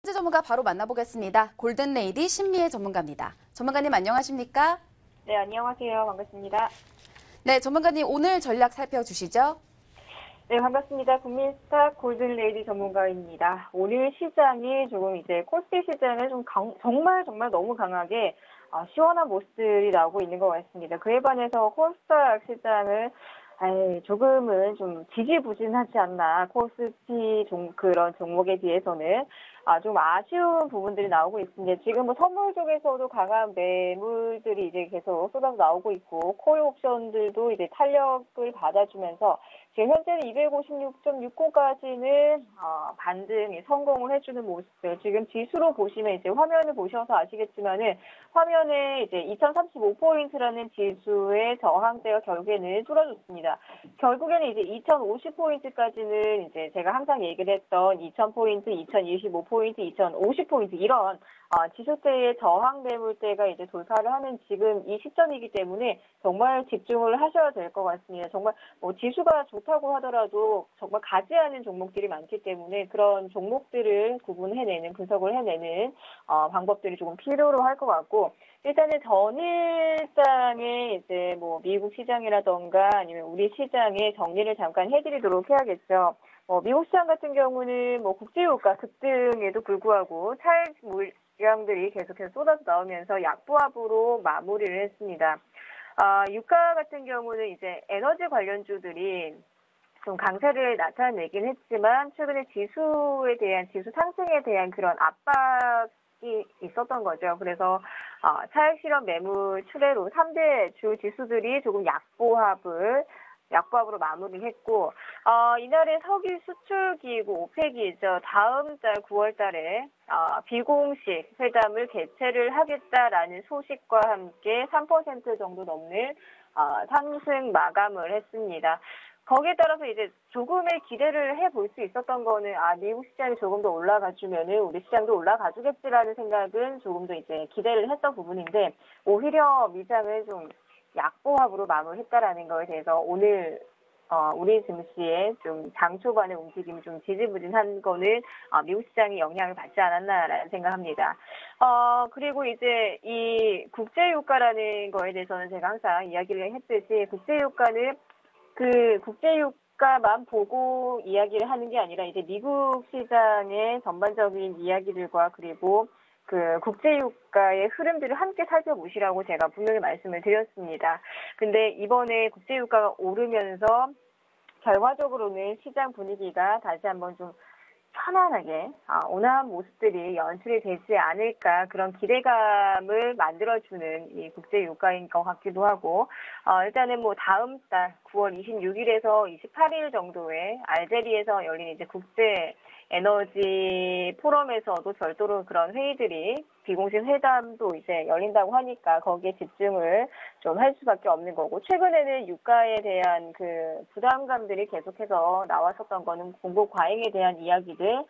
번째 전문가 바로 만나보겠습니다. 골든레이디 심리의 전문가입니다. 전문가님 안녕하십니까? 네, 안녕하세요. 반갑습니다. 네, 전문가님 오늘 전략 살펴주시죠. 네, 반갑습니다. 국민스탁 골든레이디 전문가입니다. 오늘 시장이 조금 이제 코스피 시장은 좀 정말 너무 강하게 시원한 모습들이 나오고 있는 것 같습니다. 그에 반해서 코스닥 시장은 조금은 좀 지지부진하지 않나. 코스피 그런 종목에 비해서는 좀 아쉬운 부분들이 나오고 있습니다. 지금 뭐 선물 쪽에서도 강한 매물들이 이제 계속 쏟아져 나오고 있고, 콜 옵션들도 이제 탄력을 받아주면서 지금 현재는 256.60까지는 반등이 성공을 해주는 모습들. 지금 지수로 보시면 이제 화면을 보셔서 아시겠지만은 화면에 이제 2035포인트라는 지수의 저항대가 결국에는 뚫어졌습니다. 결국에는 이제 2050포인트까지는 이제 제가 항상 얘기를 했던 2000포인트, 2025포인트, 2050포인트 이런 지수대의 저항 매물대가 이제 돌파를 하는 지금 이 시점이기 때문에 정말 집중을 하셔야 될 것 같습니다. 정말 뭐 지수가 좋다고 하더라도 정말 가지 않은 종목들이 많기 때문에 그런 종목들을 구분해내는, 분석을 해내는 방법들이 조금 필요로 할 것 같고, 일단은 전일장에 이제 뭐 미국 시장이라던가 아니면 우리 시장의 정리를 잠깐 해드리도록 해야겠죠. 미국 시장 같은 경우는 뭐 국제유가 급등에도 불구하고 차익 물량들이 계속해서 쏟아져 나오면서 약보합으로 마무리를 했습니다. 유가 같은 경우는 이제 에너지 관련주들이 좀 강세를 나타내긴 했지만 최근에 지수 상승에 대한 그런 압박이 있었던 거죠. 그래서 차익 실현 매물 추례로 3대 주 지수들이 조금 약보합으로 마무리했고, 이날에 석유 수출기구 오펙이죠. 다음 달 9월 달에 비공식 회담을 개최를 하겠다라는 소식과 함께 3% 정도 넘는 상승 마감을 했습니다. 거기에 따라서 이제 조금의 기대를 해볼 수 있었던 거는 미국 시장이 조금 더 올라가주면은 우리 시장도 올라가주겠지라는 생각은 조금 더 이제 기대를 했던 부분인데, 오히려 미장을 좀 약보합으로 마무리했다라는 거에 대해서 오늘 우리 증시의 좀 장 초반의 움직임이 좀 지지부진한 거는 미국 시장이 영향을 받지 않았나라는 생각합니다. 그리고 이제 이 국제유가라는 거에 대해서는 제가 항상 이야기를 했듯이 국제유가는 그 국제유가만 보고 이야기를 하는 게 아니라 이제 미국 시장의 전반적인 이야기들과 그리고 그 국제유가의 흐름들을 함께 살펴보시라고 제가 분명히 말씀을 드렸습니다. 근데 이번에 국제유가가 오르면서 결과적으로는 시장 분위기가 다시 한번 좀 편안하게 온화한 모습들이 연출이 되지 않을까, 그런 기대감을 만들어주는 이 국제유가인 것 같기도 하고, 일단은 뭐 다음 달 9월 26일에서 28일 정도에 알제리에서 열린 이제 국제 에너지 포럼에서도 별도로 그런 회의들이, 비공식 회담도 이제 열린다고 하니까 거기에 집중을 좀 할 수밖에 없는 거고, 최근에는 유가에 대한 그 부담감들이 계속해서 나왔었던 거는 공급 과잉에 대한 이야기들.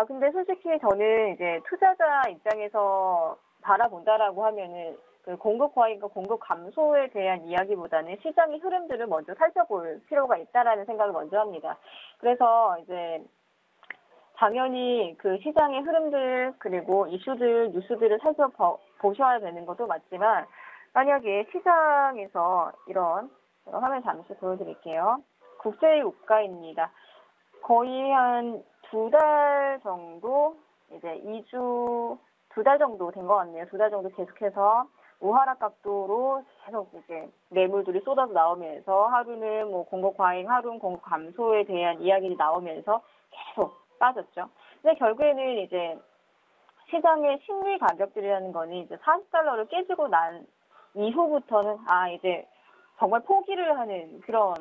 근데 솔직히 저는 이제 투자자 입장에서 바라본다라고 하면은 그 공급 과잉과 공급 감소에 대한 이야기보다는 시장의 흐름들을 먼저 살펴볼 필요가 있다라는 생각을 먼저 합니다. 그래서 이제 당연히 그 시장의 흐름들 그리고 이슈들, 뉴스들을 살펴보셔야 되는 것도 맞지만, 만약에 시장에서 이런 화면 잠시 보여드릴게요. 국제유가입니다. 거의 한 2달 정도, 이제 2달 정도 된 것 같네요. 2달 정도 계속해서 우하락 각도로 계속 이제 매물들이 쏟아져 나오면서 하루는 뭐 공급 과잉, 하루는 공급 감소에 대한 이야기들이 나오면서 계속 빠졌죠. 근데 결국에는 이제 시장의 심리 가격들이라는 거는 이제 40달러를 깨지고 난 이후부터는 이제 정말 포기를 하는 그런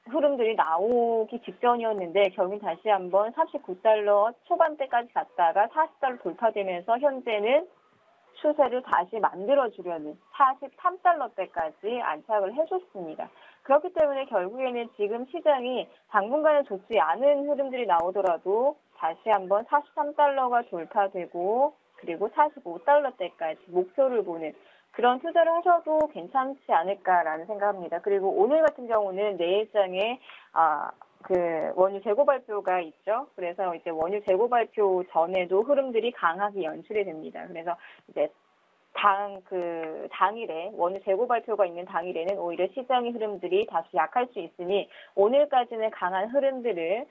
흐름들이 나오기 직전이었는데, 결국 다시 한번 39달러 초반대까지 갔다가 40달러 돌파되면서 현재는 추세를 다시 만들어주려는 43달러대까지 안착을 해줬습니다. 그렇기 때문에 결국에는 지금 시장이 당분간은 좋지 않은 흐름들이 나오더라도 다시 한번 43달러가 돌파되고 그리고 45달러대까지 목표를 보는 그런 투자를 하셔도 괜찮지 않을까라는 생각합니다. 그리고 오늘 같은 경우는 내일장에 그 원유 재고 발표가 있죠. 그래서 이제 원유 재고 발표 전에도 흐름들이 강하게 연출이 됩니다. 그래서 이제 당일에 원유 재고 발표가 있는 당일에는 오히려 시장의 흐름들이 다소 약할 수 있으니 오늘까지는 강한 흐름들을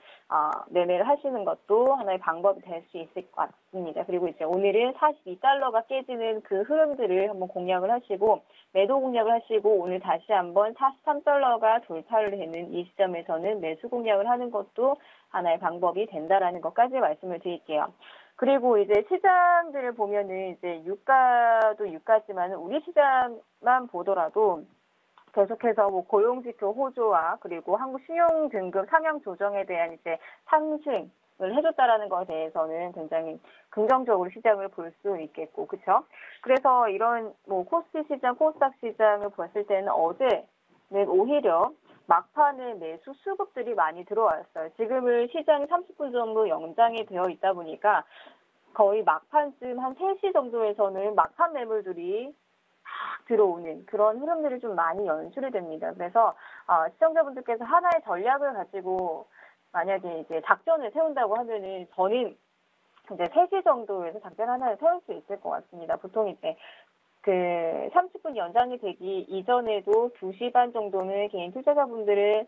매매를 하시는 것도 하나의 방법이 될 수 있을 것 같습니다. 그리고 이제 오늘은 42달러가 깨지는 그 흐름들을 한번 공략을 하시고 매도 공략을 하시고 오늘 다시 한번 43달러가 돌파를 되는 이 시점에서는 매수 공략을 하는 것도 하나의 방법이 된다라는 것까지 말씀을 드릴게요. 그리고 이제 시장들을 보면은 이제 유가도 유가지만 우리 시장만 보더라도 계속해서 뭐 고용지표 호조와 그리고 한국 신용 등급 상향 조정에 대한 이제 상승을 해줬다라는 것에 대해서는 굉장히 긍정적으로 시장을 볼 수 있겠고, 그렇죠? 그래서 이런 뭐 코스피 시장, 코스닥 시장을 봤을 때는 어제는 오히려 막판에 매수 수급들이 많이 들어왔어요. 지금은 시장이 30분 정도 연장이 되어 있다 보니까 거의 막판쯤 한 3시 정도에서는 막판 매물들이 들어오는 그런 흐름들이 좀 많이 연출이 됩니다. 그래서 시청자분들께서 하나의 전략을 가지고 만약에 이제 작전을 세운다고 하면은 저는 이제 3시 정도에서 작전 하나를 세울 수 있을 것 같습니다. 보통 이제 그 30분 연장이 되기 이전에도 2시 반 정도는 개인 투자자분들은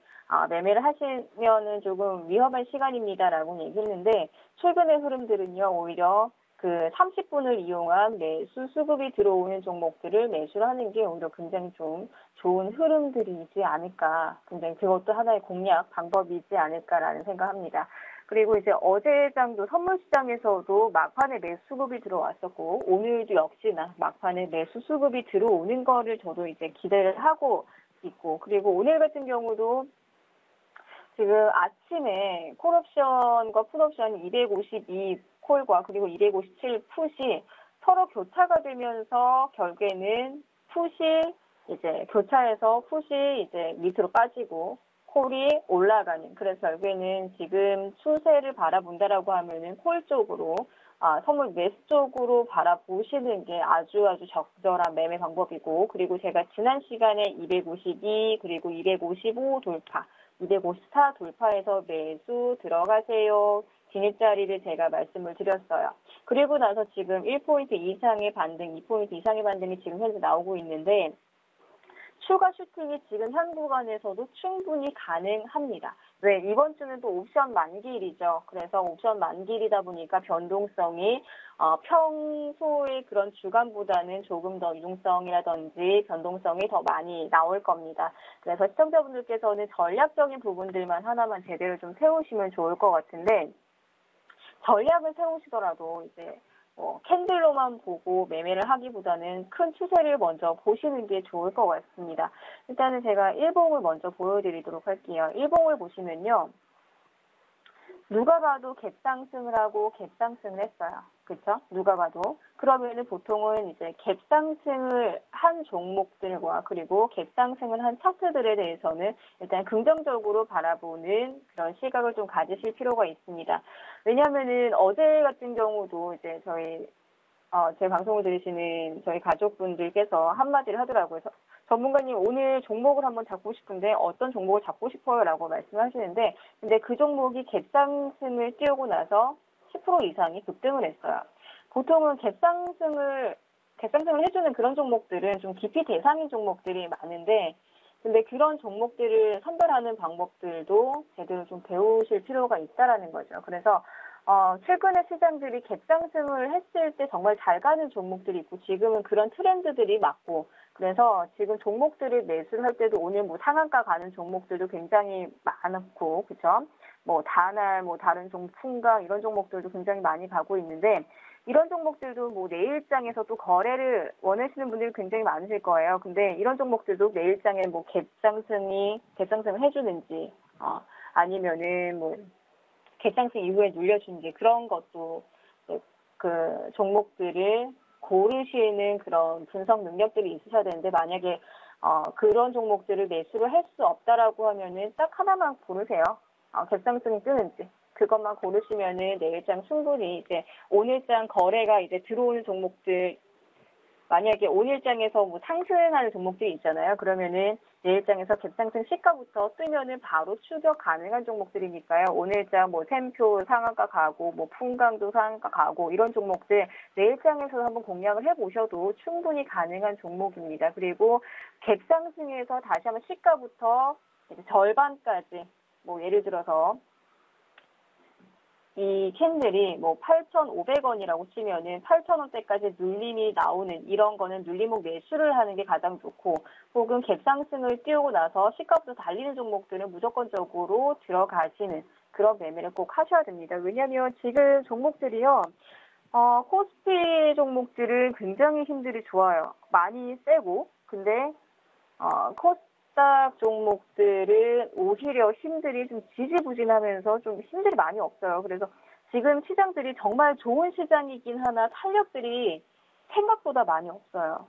매매를 하시면은 조금 위험한 시간입니다라고 얘기했는데 최근의 흐름들은요 오히려 그 30분을 이용한 매수 수급이 들어오는 종목들을 매수를 하는 게 오히려 굉장히 좀 좋은 흐름들이지 않을까, 굉장히 그것도 하나의 공략 방법이지 않을까라는 생각합니다. 그리고 이제 어제 장도 선물시장에서도 막판에 매수 수급이 들어왔었고 오늘도 역시나 막판에 매수 수급이 들어오는 거를 저도 이제 기대를 하고 있고, 그리고 오늘 같은 경우도 지금 아침에 콜옵션과 풋옵션 252 콜과 그리고 257 풋이 서로 교차가 되면서 결국에는 풋이 이제 교차해서 풋이 이제 밑으로 빠지고 콜이 올라가는, 그래서 결국에는 지금 추세를 바라본다라고 하면은 콜 쪽으로 선물 매수 쪽으로 바라보시는 게 아주 적절한 매매 방법이고, 그리고 제가 지난 시간에 252 그리고 255 돌파 254 돌파해서 매수 들어가세요. 진입자리를 제가 말씀을 드렸어요. 그리고 나서 지금 1포인트 이상의 반등, 2포인트 이상의 반등이 지금 현재 나오고 있는데 추가 슈팅이 지금 현 구간에서도 충분히 가능합니다. 왜? 이번 주는 또 옵션 만기일이죠. 그래서 옵션 만기일이다 보니까 변동성이 평소의 그런 주간보다는 조금 더 유동성이라든지 변동성이 더 많이 나올 겁니다. 그래서 시청자분들께서는 전략적인 부분들만 하나만 제대로 좀 세우시면 좋을 것 같은데, 전략을 세우시더라도 이제 캔들로만 보고 매매를 하기보다는 큰 추세를 먼저 보시는 게 좋을 것 같습니다. 일단은 제가 일봉을 먼저 보여드리도록 할게요. 일봉을 보시면요, 누가 봐도 갭상승을 하고 갭상승을 했어요. 그렇죠? 누가 봐도. 그러면은 보통은 이제 갭상승을 한 종목들과 그리고 갭상승을 한 차트들에 대해서는 일단 긍정적으로 바라보는 그런 시각을 좀 가지실 필요가 있습니다. 왜냐하면은 어제 같은 경우도 이제 제 방송을 들으시는 저희 가족분들께서 한마디를 하더라고요. 전문가님 오늘 종목을 한번 잡고 싶은데 어떤 종목을 잡고 싶어요? 라고 말씀하시는데, 근데 그 종목이 갭상승을 띄우고 나서 10% 이상이 급등을 했어요. 보통은 갭상승을 해주는 그런 종목들은 좀 깊이 대상인 종목들이 많은데, 근데 그런 종목들을 선별하는 방법들도 제대로 좀 배우실 필요가 있다라는 거죠. 그래서 최근에 시장들이 갭상승을 했을 때 정말 잘 가는 종목들이 있고 지금은 그런 트렌드들이 맞고, 그래서 지금 종목들을 매수를 할 때도 오늘 뭐 상한가 가는 종목들도 굉장히 많았고, 그죠? 뭐 다날, 뭐 다른 풍강 이런 종목들도 굉장히 많이 가고 있는데, 이런 종목들도 뭐 내일장에서 또 거래를 원하시는 분들이 굉장히 많으실 거예요. 근데 이런 종목들도 내일장에 뭐 갭상승을 해주는지, 아니면은 뭐 갭상승 이후에 눌려주는지, 그런 것도 그 종목들을 고르시는 그런 분석 능력들이 있으셔야 되는데, 만약에 그런 종목들을 매수를 할 수 없다라고 하면은 딱 하나만 고르세요. 갭상승이 뜨는지. 그것만 고르시면은 내일장 충분히 이제 오늘장 거래가 이제 들어오는 종목들 만약에 오늘장에서 뭐 상승하는 종목들이 있잖아요. 그러면은 내일장에서 갭상승 시가부터 뜨면은 바로 추격 가능한 종목들이니까요. 오늘장 뭐 템표 상한가 가고 뭐 풍강도 상한가 가고 이런 종목들 내일장에서 한번 공략을 해보셔도 충분히 가능한 종목입니다. 그리고 갭상승에서 다시 한번 시가부터 이제 절반까지 뭐 예를 들어서 이 캔들이 뭐 8,500원이라고 치면은 8,000원대까지 눌림이 나오는 이런 거는 눌림목 매수를 하는 게 가장 좋고, 혹은 갭상승을 띄우고 나서 시가부터 달리는 종목들은 무조건적으로 들어가시는 그런 매매를 꼭 하셔야 됩니다. 왜냐하면 지금 종목들이요, 코스피 종목들은 굉장히 힘들이 좋아요. 많이 세고, 근데 코스닥 종목들은 오히려 힘들이 좀 지지부진하면서 좀 힘들이 많이 없어요. 그래서 지금 시장들이 정말 좋은 시장이긴 하나 탄력들이 생각보다 많이 없어요.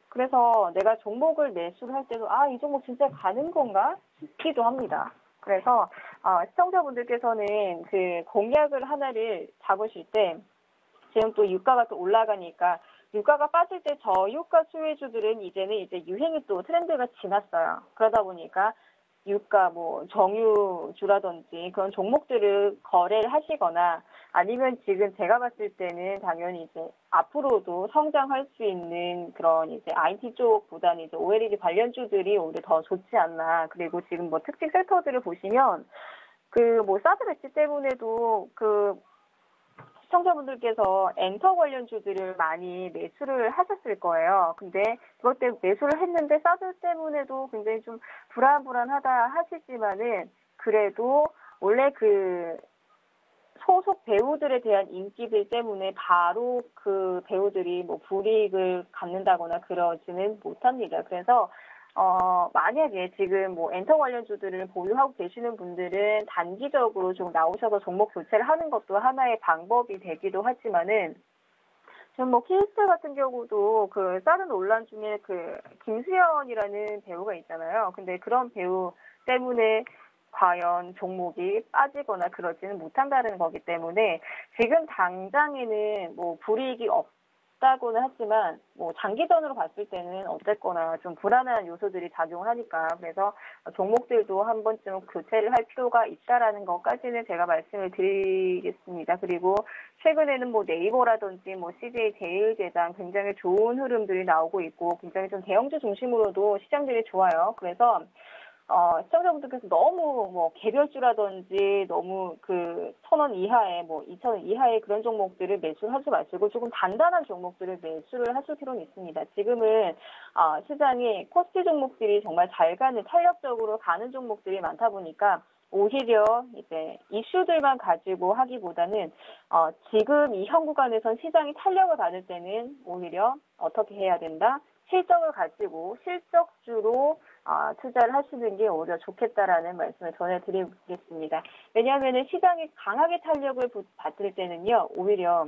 그래서 내가 종목을 매수를 할 때도 이 종목 진짜 가는 건가 싶기도 합니다. 그래서 시청자분들께서는 그 공약을 하나를 잡으실 때 지금 또 유가가 또 올라가니까 유가가 빠질 때 저유가 수혜주들은 이제는 이제 유행이 또 트렌드가 지났어요. 그러다 보니까 유가 뭐 정유주라든지 그런 종목들을 거래를 하시거나, 아니면 지금 제가 봤을 때는 당연히 이제 앞으로도 성장할 수 있는 그런 이제 IT 쪽보다는 이제 OLED 관련주들이 오히려 더 좋지 않나. 그리고 지금 뭐 특징 섹터들을 보시면 그 뭐 사드 배치 때문에도 그 시청자분들께서 엔터 관련주들을 많이 매수를 하셨을 거예요. 근데 그것 때문에 매수를 했는데 사드 때문에도 굉장히 좀 불안하다 하시지만은, 그래도 원래 그 소속 배우들에 대한 인기들 때문에 바로 그 배우들이 뭐 불이익을 갖는다거나 그러지는 못합니다. 그래서 만약에 지금 뭐 엔터 관련주들을 보유하고 계시는 분들은 단기적으로 좀 나오셔서 종목 교체를 하는 것도 하나의 방법이 되기도 하지만은, 지금 뭐 키스트 같은 경우도 그 다른 논란 중에 그 김수현이라는 배우가 있잖아요. 근데 그런 배우 때문에 과연 종목이 빠지거나 그러지는 못한다는 거기 때문에 지금 당장에는 뭐 불이익이 없다고는 하지만 뭐 장기전으로 봤을 때는 어쨌거나 좀 불안한 요소들이 작용을 하니까, 그래서 종목들도 한 번쯤 교체를 할 필요가 있다라는 것까지는 제가 말씀을 드리겠습니다. 그리고 최근에는 뭐 네이버라든지 뭐 CJ 제일제당 굉장히 좋은 흐름들이 나오고 있고, 굉장히 좀 대형주 중심으로도 시장들이 좋아요. 그래서 시청자분들께서 너무 뭐 개별주라든지 너무 그 1,000원 이하의 뭐 2,000원 이하의 그런 종목들을 매수를 하지 마시고 조금 단단한 종목들을 매수를 하실 필요는 있습니다. 지금은 시장이 코스피 종목들이 정말 잘 가는, 탄력적으로 가는 종목들이 많다 보니까 오히려 이제 이슈들만 가지고 하기보다는 지금 이 현 구간에선 시장이 탄력을 받을 때는 오히려 어떻게 해야 된다? 실적을 가지고 실적주로 투자를 하시는 게 오히려 좋겠다라는 말씀을 전해드리겠습니다. 왜냐하면 시장이 강하게 탄력을 받을 때는요, 오히려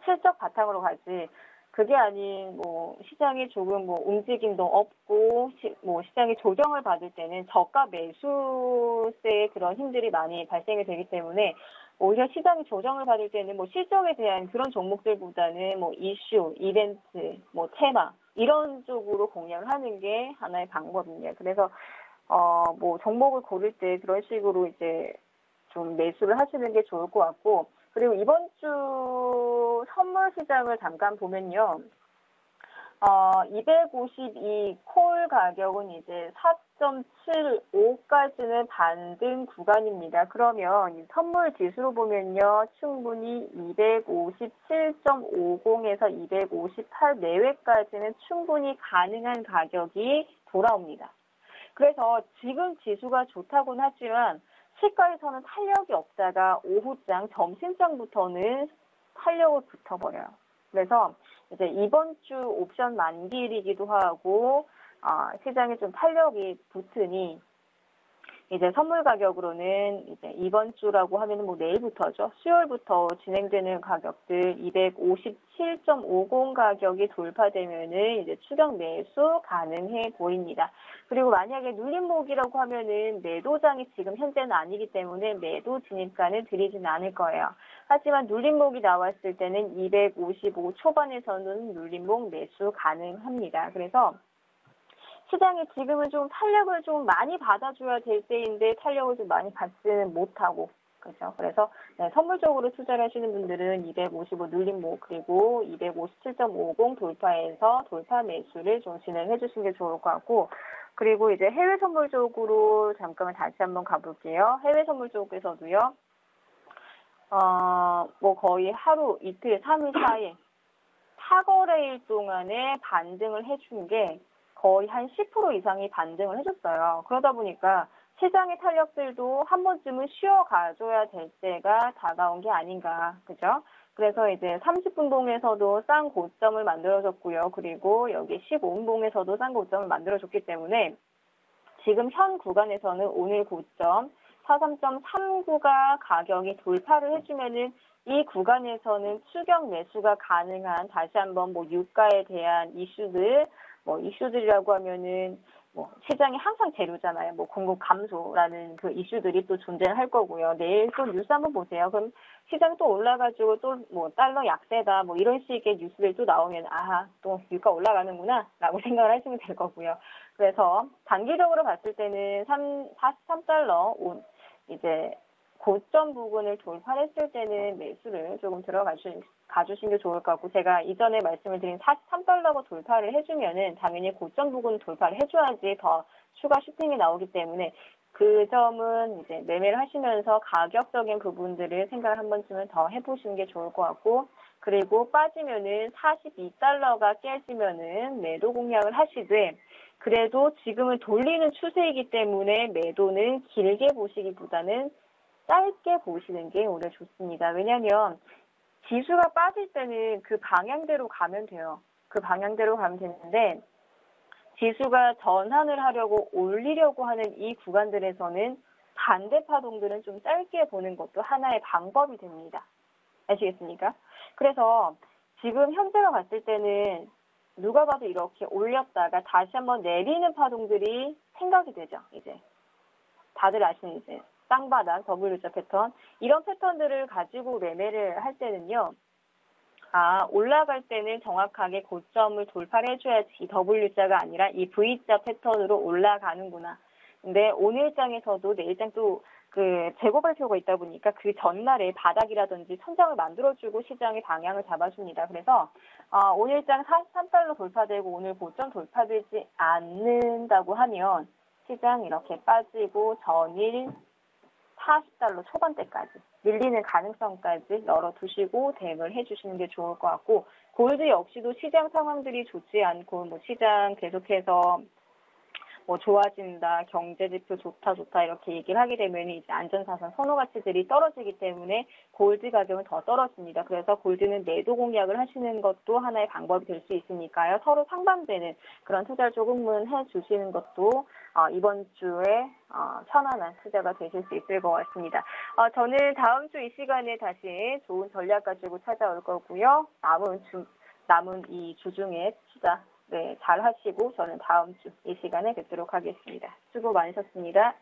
실적 바탕으로 가지, 그게 아닌 뭐 시장이 조금 뭐 움직임도 없고 뭐 시장이 조정을 받을 때는 저가 매수세의 그런 힘들이 많이 발생이 되기 때문에, 오히려 시장이 조정을 받을 때는 뭐 실적에 대한 그런 종목들보다는 뭐 이슈, 이벤트, 뭐 테마 이런 쪽으로 공략을 하는 게 하나의 방법입니다. 그래서 뭐 종목을 고를 때 그런 식으로 이제 좀 매수를 하시는 게 좋을 것 같고, 그리고 이번 주 선물 시장을 잠깐 보면요. 252 콜 가격은 이제 4.75까지는 반등 구간입니다. 그러면 이 선물 지수로 보면요, 충분히 257.50에서 258 내외까지는 충분히 가능한 가격이 돌아옵니다. 그래서 지금 지수가 좋다고는 하지만 시가에서는 탄력이 없다가 오후장, 점심장부터는 탄력을 붙어버려요. 그래서 이제 이번 주 옵션 만기일이기도 하고 시장에 좀 탄력이 붙으니 이제 선물 가격으로는 이제 이번 주라고 하면은 뭐 내일부터죠. 수요일부터 진행되는 가격들 257.50 가격이 돌파되면은 이제 추격 매수 가능해 보입니다. 그리고 만약에 눌림목이라고 하면은 매도장이 지금 현재는 아니기 때문에 매도 진입가는 드리진 않을 거예요. 하지만 눌림목이 나왔을 때는 255 초반에서는 눌림목 매수 가능합니다. 그래서 시장이 지금은 좀 탄력을 좀 많이 받아줘야 될 때인데 탄력을 좀 많이 받지는 못하고 그렇죠. 그래서 네, 선물적으로 투자를 하시는 분들은 255 눌림목 그리고 257.50 돌파해서 돌파 매수를 좀 진행해 주시는 게 좋을 것 같고 그리고 이제 해외 선물 쪽으로 잠깐만 다시 한번 가볼게요. 해외 선물 쪽에서도요. 뭐 거의 하루 이틀 3일 4일 사거래일 동안에 반등을 해준 게 거의 한 10% 이상이 반등을 해줬어요. 그러다 보니까 시장의 탄력들도 한 번쯤은 쉬어가줘야 될 때가 다가온 게 아닌가, 그죠? 그래서 이제 30분 봉에서도 싼 고점을 만들어줬고요. 그리고 여기 15분 봉에서도 싼 고점을 만들어줬기 때문에 지금 현 구간에서는 오늘 고점 43.39가 가격이 돌파를 해주면은 이 구간에서는 추격 매수가 가능한 다시 한번 뭐 유가에 대한 이슈들 뭐 이슈들이라고 하면은 뭐 시장이 항상 재료잖아요. 뭐 공급 감소라는 그 이슈들이 또 존재할 거고요. 내일 또 뉴스 한번 보세요. 그럼 시장 또 올라가지고 또 뭐 달러 약세다 뭐 이런 식의 뉴스들 또 나오면 아하 또 유가 올라가는구나라고 생각을 하시면 될 거고요. 그래서 단기적으로 봤을 때는 43달러 이제 고점 부분을 돌파했을 때는 매수를 조금 가주신 게 좋을 것 같고 제가 이전에 말씀을 드린 43달러가 돌파를 해주면은 당연히 고점 부분 돌파를 해줘야지 더 추가 슈팅이 나오기 때문에 그 점은 이제 매매를 하시면서 가격적인 부분들을 생각을 한 번쯤은 더 해보시는 게 좋을 것 같고 그리고 빠지면은 42달러가 깨지면은 매도 공략을 하시되 그래도 지금은 돌리는 추세이기 때문에 매도는 길게 보시기보다는 짧게 보시는 게 오늘 좋습니다. 왜냐하면 지수가 빠질 때는 그 방향대로 가면 돼요. 그 방향대로 가면 되는데 지수가 전환을 하려고 올리려고 하는 이 구간들에서는 반대 파동들은 좀 짧게 보는 것도 하나의 방법이 됩니다. 아시겠습니까? 그래서 지금 현재로 봤을 때는 누가 봐도 이렇게 올렸다가 다시 한번 내리는 파동들이 생각이 되죠. 이제 다들 아시는 이제 쌍바닥, W자 패턴 이런 패턴들을 가지고 매매를 할 때는요. 올라갈 때는 정확하게 고점을 돌파를 해줘야지 W자가 아니라 이 V자 패턴으로 올라가는구나. 근데 오늘장에서도 내일장 또 그 재고 발표가 있다 보니까 그 전날에 바닥이라든지 천장을 만들어주고 시장의 방향을 잡아줍니다. 그래서 오늘장 43달러 돌파되고 오늘 고점 돌파되지 않는다고 하면 시장 이렇게 빠지고 전일 40달러 초반대까지 밀리는 가능성까지 열어두시고 대응을 해주시는 게 좋을 것 같고 골드 역시도 시장 상황들이 좋지 않고 뭐 시장 계속해서 뭐 좋아진다, 경제지표 좋다 이렇게 얘기를 하게 되면 이제 안전자산 선호 가치들이 떨어지기 때문에 골드 가격은 더 떨어집니다. 그래서 골드는 매도 공략을 하시는 것도 하나의 방법이 될 수 있으니까요. 서로 상반되는 그런 투자를 조금은 해주시는 것도 이번 주에 편안한 투자가 되실 수 있을 것 같습니다. 저는 다음 주 이 시간에 다시 좋은 전략 가지고 찾아올 거고요. 남은 이 주 중에 투자 잘 하시고 저는 다음 주 이 시간에 뵙도록 하겠습니다. 수고 많으셨습니다.